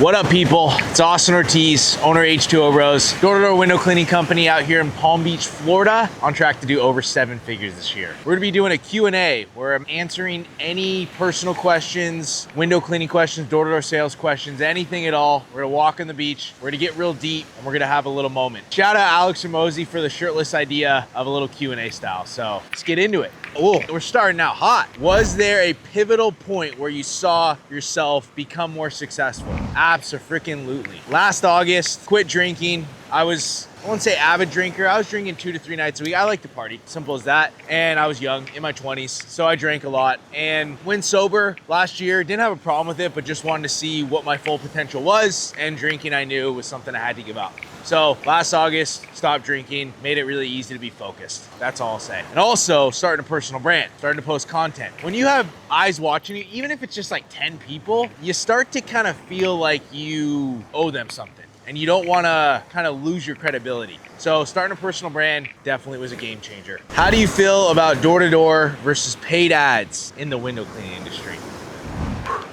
What up, people? It's Austin Ortiz, owner H2O Bros, door-to-door window cleaning company out here in Palm Beach, Florida, on track to do over 7 figures this year. We're gonna be doing a Q&A where I'm answering any personal questions, window cleaning questions, door-to-door sales questions, anything at all. We're gonna walk on the beach, we're gonna get real deep, and we're gonna have a little moment. Shout out Alex and Mosey for the shirtless idea of a little Q&A style. So let's get into it. Oh, we're starting out hot. Was there a pivotal point where you saw yourself become more successful? Abso-freaking-lutely. Last August, quit drinking. I won't say avid drinker. I was drinking 2 to 3 nights a week. I like to party, simple as that. And I was young, in my 20s, so I drank a lot. And when sober last year, didn't have a problem with it, but just wanted to see what my full potential was. And drinking, I knew, was something I had to give up. So last August, stopped drinking, made it really easy to be focused. That's all I'll say. And also starting a personal brand, starting to post content. When you have eyes watching you, even if it's just like 10 people, you start to kind of feel like you owe them something and you don't want to kind of lose your credibility. So starting a personal brand definitely was a game changer. How do you feel about door-to-door versus paid ads in the window cleaning industry?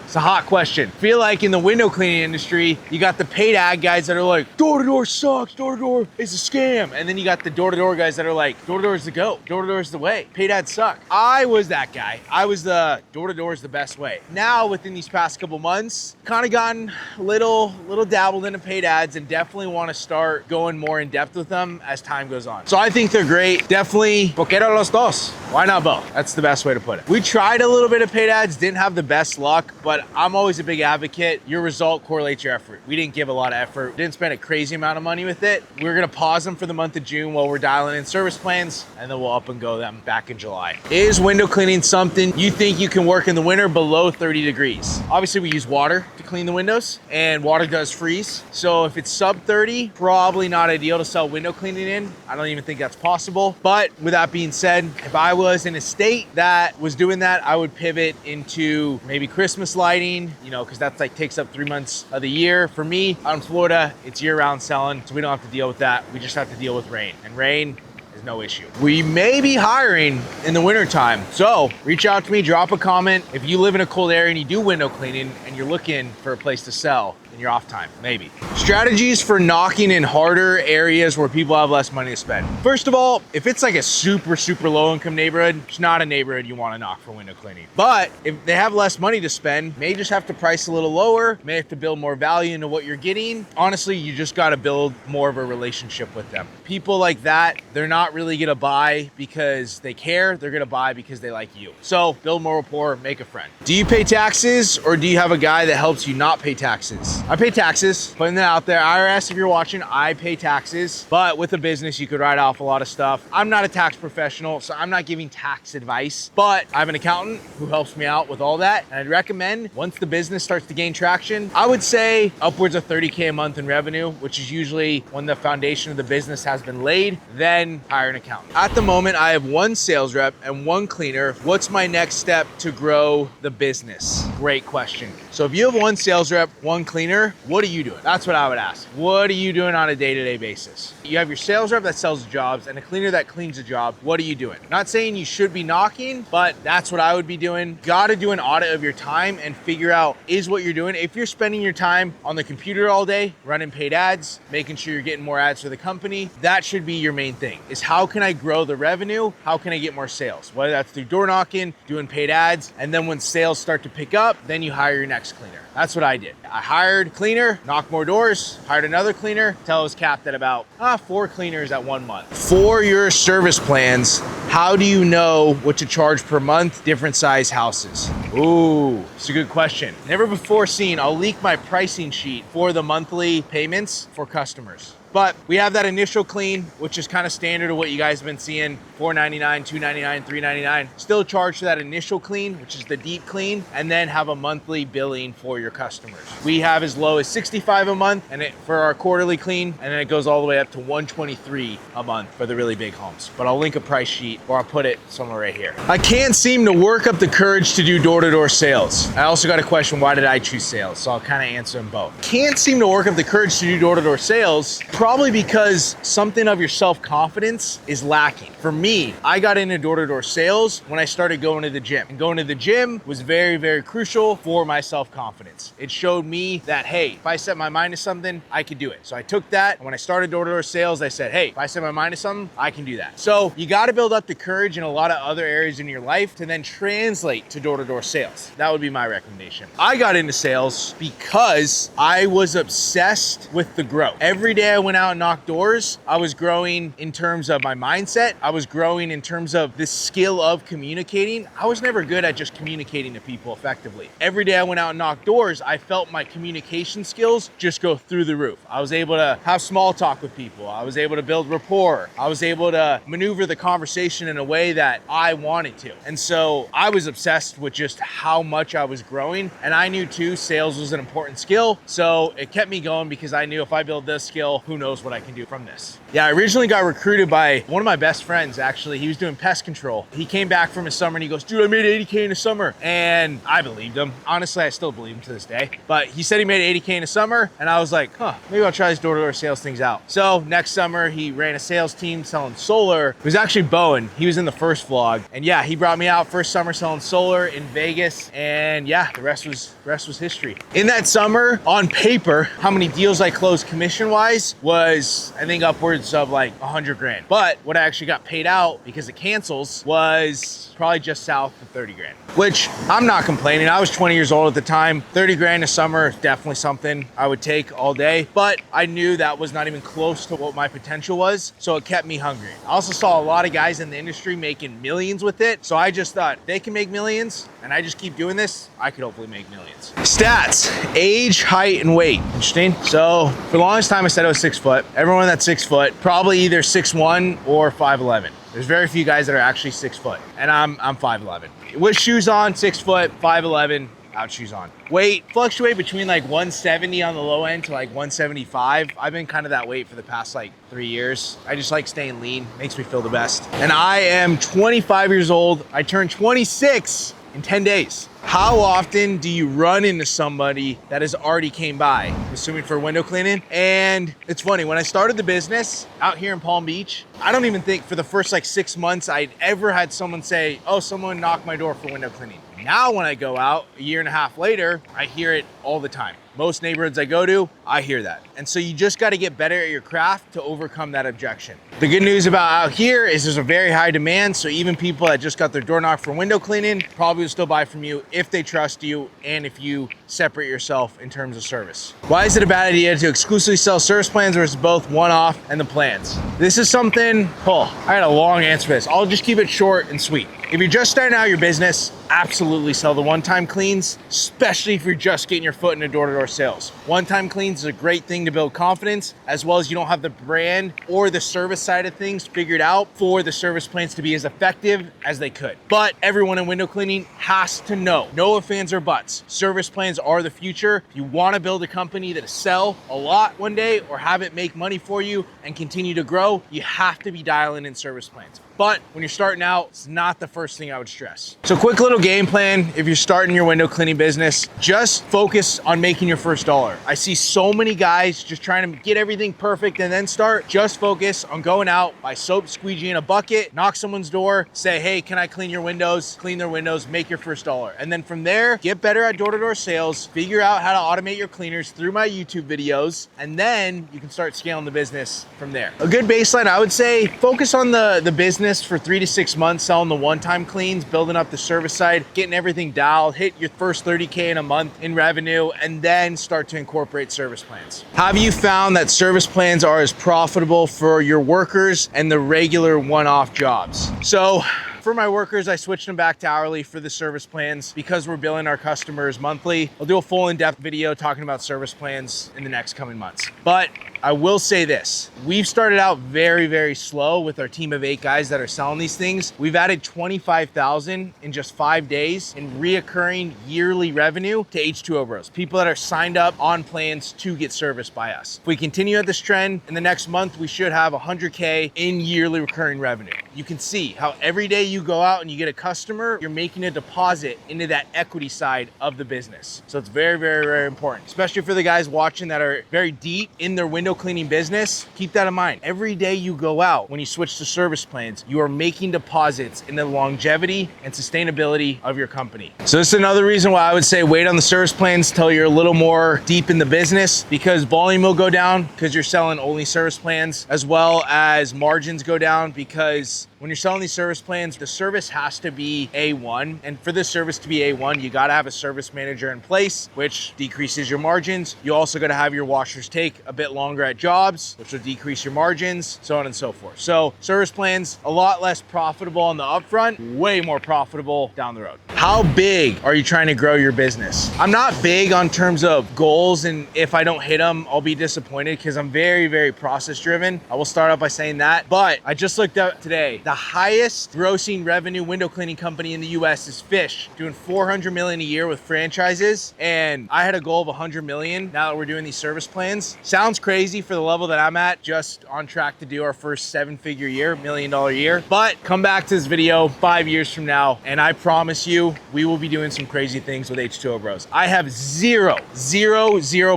It's a hot question. Feel like in the window cleaning industry, you got the paid ad guys that are like, door-to-door sucks, door-to-door is a scam. And then you got the door-to-door guys that are like, door-to-door is the go, door-to-door is the way, paid ads suck. I was that guy. I was the door-to-door is the best way. Now, within these past couple months, kind of gotten a little dabbled into paid ads and definitely want to start going more in depth with them as time goes on. So I think they're great. Definitely, ¿por qué no los dos? Why not both? That's the best way to put it. We tried a little bit of paid ads, didn't have the best luck, but I'm always a big advocate. Your result correlates your effort. We didn't give a lot of effort. Didn't spend a crazy amount of money with it. We're gonna pause them for the month of June while we're dialing in service plans, and then we'll up and go them back in July. Is window cleaning something you think you can work in the winter below 30 degrees? Obviously, we use water to clean the windows, and water does freeze. So if it's sub 30, probably not ideal to sell window cleaning in. I don't even think that's possible. But with that being said, if I was in a state that was doing that, I would pivot into maybe Christmas lighting, because that's like takes up 3 months of the year. For me, out in Florida, it's year-round selling, so we don't have to deal with that. We just have to deal with rain, and rain is no issue. We may be hiring in the wintertime, so reach out to me, drop a comment. If you live in a cold area and you do window cleaning and you're looking for a place to sell in your off time, maybe. Strategies for knocking in harder areas where people have less money to spend. First of all, if it's like a super low income neighborhood, it's not a neighborhood you want to knock for window cleaning. But if they have less money to spend, may just have to price a little lower, may have to build more value into what you're getting. Honestly, you just got to build more of a relationship with them. People like that, they're not really gonna buy because they care, they're gonna buy because they like you. So build more rapport, make a friend. Do you pay taxes or do you have a guy that helps you not pay taxes? I pay taxes, putting that out there. IRS, if you're watching, I pay taxes, but with a business, you could write off a lot of stuff. I'm not a tax professional, so I'm not giving tax advice, but I have an accountant who helps me out with all that. And I'd recommend once the business starts to gain traction, I would say upwards of 30K a month in revenue, which is usually when the foundation of the business has been laid, then hire an accountant. At the moment, I have 1 sales rep and 1 cleaner. What's my next step to grow the business? Great question. So if you have 1 sales rep, 1 cleaner, what are you doing? That's what I would ask. What are you doing on a day-to-day basis? You have your sales rep that sells jobs and a cleaner that cleans a job. What are you doing? Not saying you should be knocking, but that's what I would be doing. Got to do an audit of your time and figure out, is what you're doing. If you're spending your time on the computer all day, running paid ads, making sure you're getting more ads for the company, that should be your main thing, is how can I grow the revenue? How can I get more sales? Whether that's through door knocking, doing paid ads, and then when sales start to pick up, then you hire your next cleaner. That's what I did. I hired cleaner, knocked more doors, hired another cleaner, till I was capped at about 4 cleaners at 1 month. For your service plans, how do you know what to charge per month, different size houses? Ooh, it's a good question. Never before seen. I'll leak my pricing sheet for the monthly payments for customers. But we have that initial clean, which is kind of standard of what you guys have been seeing, $4.99, $2.99, $3.99. Still charge for that initial clean, which is the deep clean, and then have a monthly billing for your customers. We have as low as $65 a month and for our quarterly clean, and then it goes all the way up to $123 a month for the really big homes. But I'll link a price sheet, or I'll put it somewhere right here. I can't seem to work up the courage to do door-to-door sales. I also got a question, why did I choose sales? So I'll kind of answer them both. Can't seem to work up the courage to do door-to-door sales. probably because something of your self-confidence is lacking. For me, I got into door-to-door sales when I started going to the gym. And going to the gym was very, very crucial for my self-confidence. It showed me that, hey, if I set my mind to something, I could do it. So I took that, and when I started door-to-door sales, I said, hey, if I set my mind to something, I can do that. So you gotta build up the courage in a lot of other areas in your life to then translate to door-to-door sales. That would be my recommendation. I got into sales because I was obsessed with the growth. Every day I went out and knocked doors, I was growing in terms of my mindset. I was growing in terms of the skill of communicating. I was never good at just communicating to people effectively. Every day I went out and knocked doors, I felt my communication skills just go through the roof. I was able to have small talk with people. I was able to build rapport. I was able to maneuver the conversation in a way that I wanted to. And so I was obsessed with just how much I was growing. And I knew too, sales was an important skill. So it kept me going because I knew if I build this skill, who knows what I can do from this. Yeah, I originally got recruited by one of my best friends, actually. He was doing pest control. He came back from his summer and he goes, dude, I made 80K in a summer. And I believed him. Honestly, I still believe him to this day. But he said he made 80K in a summer. And I was like, maybe I'll try this door-to-door sales things out. So next summer, he ran a sales team selling solar. It was actually Bowen. He was in the first vlog. And yeah, he brought me out first summer selling solar in Vegas. And yeah, the rest was history. In that summer, on paper, how many deals I closed commission-wise was, I think, upwards of like 100 grand. But what I actually got paid out because of cancels was probably just south of 30 grand, which I'm not complaining. I was 20 years old at the time. 30 grand a summer is definitely something I would take all day, but I knew that was not even close to what my potential was. So it kept me hungry. I also saw a lot of guys in the industry making millions with it. So I just thought they can make millions and I just keep doing this, I could hopefully make millions. Stats, age, height, and weight. Interesting. So for the longest time, I said I was 6 foot. Everyone that's 6 foot, probably either 6'1" or 5'11". There's very few guys that are actually 6 foot, and I'm 5'11". With shoes on, 6 foot, 5'11", without shoes on. Weight, fluctuate between like 170 on the low end to like 175. I've been kind of that weight for the past like 3 years. I just like staying lean, makes me feel the best. And I am 25 years old. I turned 26 in 10 days. How often do you run into somebody that has already came by? I'm assuming for window cleaning. And it's funny, when I started the business out here in Palm Beach, I don't even think for the first like 6 months I'd ever had someone say, oh, someone knocked my door for window cleaning. Now when I go out a year and a half later, I hear it all the time. Most neighborhoods I go to, I hear that. And so you just gotta get better at your craft to overcome that objection. The good news about out here is there's a very high demand, so even people that just got their door knocked for window cleaning probably will still buy from you if they trust you and if you separate yourself in terms of service. Why is it a bad idea to exclusively sell service plans versus both one-off and the plans? This is something, I had a long answer for this. I'll just keep it short and sweet. If you're just starting out your business, absolutely sell the one-time cleans, especially if you're just getting your foot into door-to-door sales. One-time cleans is a great thing to build confidence, as well as you don't have the brand or the service side of things figured out for the service plans to be as effective as they could. But everyone in window cleaning has to know, no ifs, ands, or buts. Service plans are the future. If you want to build a company that'll sell a lot one day or have it make money for you and continue to grow, you have to be dialing in service plans. But when you're starting out, it's not the first thing I would stress. So quick little game plan. If you're starting your window cleaning business, just focus on making your first dollar. I see so many guys just trying to get everything perfect and then start. Just focus on going out, buy soap, squeegee in a bucket, knock someone's door, say, hey, can I clean your windows? Clean their windows, make your first dollar. And then from there, get better at door-to-door sales, figure out how to automate your cleaners through my YouTube videos, and then you can start scaling the business from there. A good baseline, I would say, focus on the business for 3 to 6 months, selling the one-time cleans, building up the service side, getting everything dialed, hit your first 30K in a month in revenue, and then start to incorporate service plans. Have you found that service plans are as profitable for your workers and the regular one-off jobs? So, for my workers, I switched them back to hourly for the service plans because we're billing our customers monthly. I'll do a full in-depth video talking about service plans in the next coming months. But I will say this, we've started out very, very slow with our team of 8 guys that are selling these things. We've added 25,000 in just 5 days in reoccurring yearly revenue to H2O Bros. People that are signed up on plans to get serviced by us. If we continue at this trend, in the next month, we should have 100K in yearly recurring revenue. You can see how every day you go out and you get a customer, you're making a deposit into that equity side of the business. So it's very, very, very important, especially for the guys watching that are very deep in their window window cleaning business, keep that in mind. Every day you go out, when you switch to service plans, you are making deposits in the longevity and sustainability of your company. So this is another reason why I would say wait on the service plans till you're a little more deep in the business, because volume will go down because you're selling only service plans, as well as margins go down because when you're selling these service plans, the service has to be A1. And for this service to be A1, you gotta have a service manager in place, which decreases your margins. You also gotta have your washers take a bit longer at jobs, which will decrease your margins, so on and so forth. So service plans, a lot less profitable on the upfront, way more profitable down the road. How big are you trying to grow your business? I'm not big on terms of goals, and if I don't hit them, I'll be disappointed because I'm very, very process driven. I will start out by saying that, but I just looked up today. The highest grossing revenue window cleaning company in the US is Fish, doing 400 million a year with franchises. And I had a goal of 100 million now that we're doing these service plans. Sounds crazy for the level that I'm at, just on track to do our first 7-figure year, $1 million year. But come back to this video 5 years from now, and I promise you, we will be doing some crazy things with H2O Bros. I have zero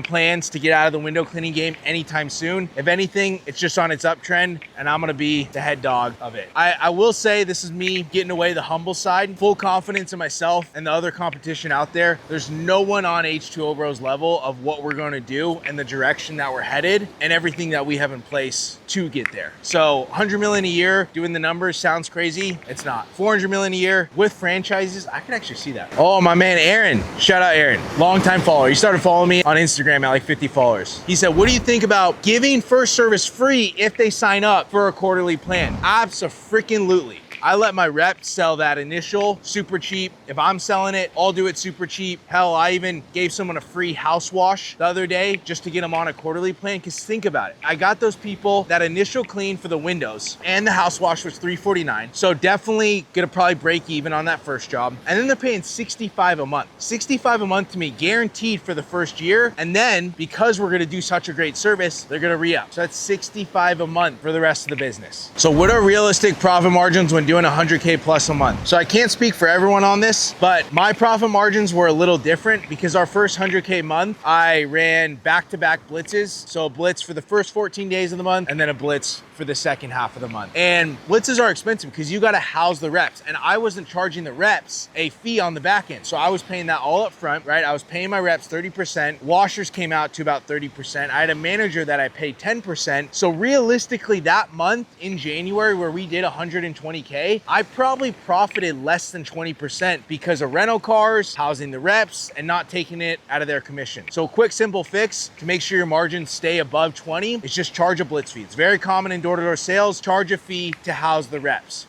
plans to get out of the window cleaning game anytime soon. If anything, it's just on its uptrend, and I'm gonna be the head dog of it. I will say this is me getting away the humble side, full confidence in myself and the other competition out there. There's no one on H2O Bros level of what we're gonna do and the direction that we're headed and everything that we have in place to get there. So 100 million a year, doing the numbers sounds crazy. It's not. 400 million a year with franchises, I can actually see that. Oh, my man, Aaron, shout out Aaron, longtime follower. He started following me on Instagram at like 50 followers. He said, what do you think about giving first service free if they sign up for a quarterly plan? Abso-freaking-lutely. I let my reps sell that initial super cheap. If I'm selling it, I'll do it super cheap. Hell, I even gave someone a free house wash the other day just to get them on a quarterly plan. Cause think about it. I got those people that initial clean for the windows and the house wash was $349. So definitely gonna probably break even on that first job. And then they're paying $65 a month. $65 a month to me, guaranteed for the first year. And then because we're gonna do such a great service, they're gonna re-up. So that's $65 a month for the rest of the business. So what are realistic profit margins when doing 100K plus a month? So I can't speak for everyone on this, but my profit margins were a little different because our first 100K month, I ran back-to-back blitzes. So a blitz for the first 14 days of the month and then a blitz for the second half of the month. And blitzes are expensive because you got to house the reps. And I wasn't charging the reps a fee on the back end. So I was paying that all up front, right? I was paying my reps 30%. Washers came out to about 30%. I had a manager that I paid 10%. So realistically that month in January where we did 120K, I probably profited less than 20% because of rental cars, housing the reps, and not taking it out of their commission. So a quick, simple fix to make sure your margins stay above 20 is just charge a blitz fee. It's very common in door-to-door sales. Charge a fee to house the reps.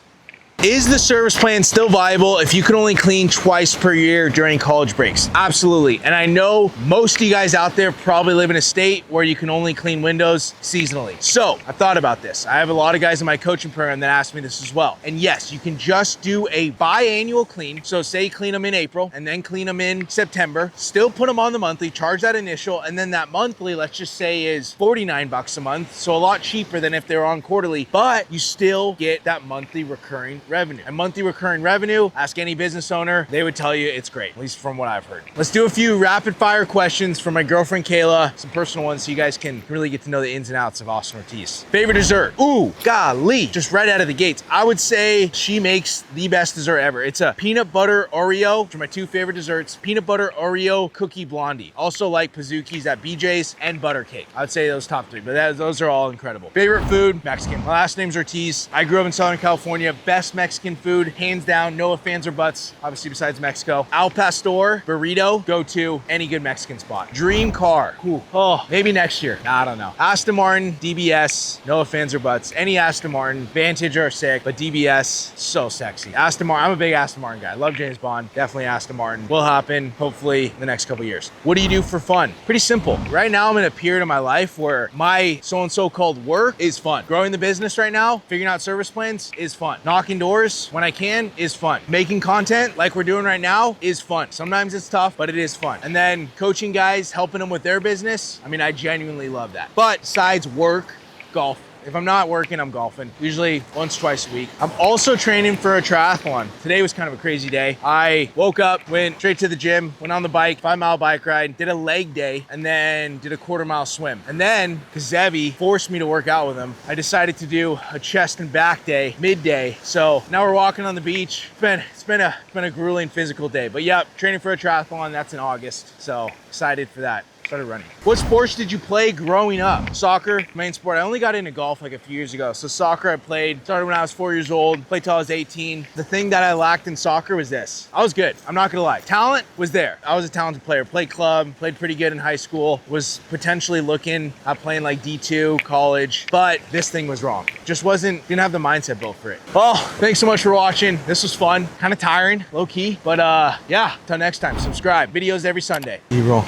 Is the service plan still viable if you can only clean twice per year during college breaks? Absolutely. And I know most of you guys out there probably live in a state where you can only clean windows seasonally. So I've thought about this. I have a lot of guys in my coaching program that ask me this as well. And yes, you can just do a biannual clean. So say clean them in April and then clean them in September, still put them on the monthly, charge that initial, and then that monthly, let's just say is 49 bucks a month. So a lot cheaper than if they were on quarterly, but you still get that monthly recurring revenue. And monthly recurring revenue, ask any business owner, they would tell you it's great, at least from what I've heard. Let's do a few rapid fire questions from my girlfriend Kayla, some personal ones so you guys can really get to know the ins and outs of Austin Ortiz. Favorite dessert? Ooh, golly, just right out of the gates. I would say she makes the best dessert ever. It's a peanut butter Oreo, which are my two favorite desserts, peanut butter Oreo cookie blondie. Also like Pazookies at BJ's and butter cake. I would say those top three, but those are all incredible. Favorite food? Mexican. My last name's Ortiz. I grew up in Southern California. Best Mexican food, hands down, no ifs, ands, or buts, obviously besides Mexico. Al Pastor, burrito, go to any good Mexican spot. Dream car, ooh, oh, maybe next year, I don't know. Aston Martin, DBS, no ifs, ands, or buts. Any Aston Martin, Vantage are sick, but DBS, so sexy. Aston Martin, I'm a big Aston Martin guy. Love James Bond, definitely Aston Martin. Will happen, hopefully, in the next couple years. What do you do for fun? Pretty simple. Right now, I'm in a period of my life where my so-and-so called work is fun. Growing the business right now, figuring out service plans is fun. Knocking doors when I can is fun. Making content like we're doing right now is fun. Sometimes it's tough, but it is fun. And then coaching guys, helping them with their business. I mean, I genuinely love that. But besides work, golf If I'm not working, I'm golfing. Usually once, twice a week. I'm also training for a triathlon. Today was kind of a crazy day. I woke up, went straight to the gym, went on the bike, 5-mile bike ride, did a leg day, and then did a 1/4-mile swim. And then, because Zevi forced me to work out with him, I decided to do a chest and back day, midday. So now we're walking on the beach. It's been a grueling physical day. But yeah, training for a triathlon, that's in August. So excited for that. Started running. What sports did you play growing up? Soccer, main sport. I only got into golf like a few years ago. So soccer I started when I was 4 years old, played till I was 18. The thing that I lacked in soccer was this. I was good, I'm not gonna lie. Talent was there. I was a talented player. Played club, played pretty good in high school, was potentially looking at playing like D2, college, but this thing was wrong. Just didn't have the mindset built for it. Well, thanks so much for watching. This was fun, kind of tiring, low key, but yeah, till next time, subscribe. Videos every Sunday. B-roll.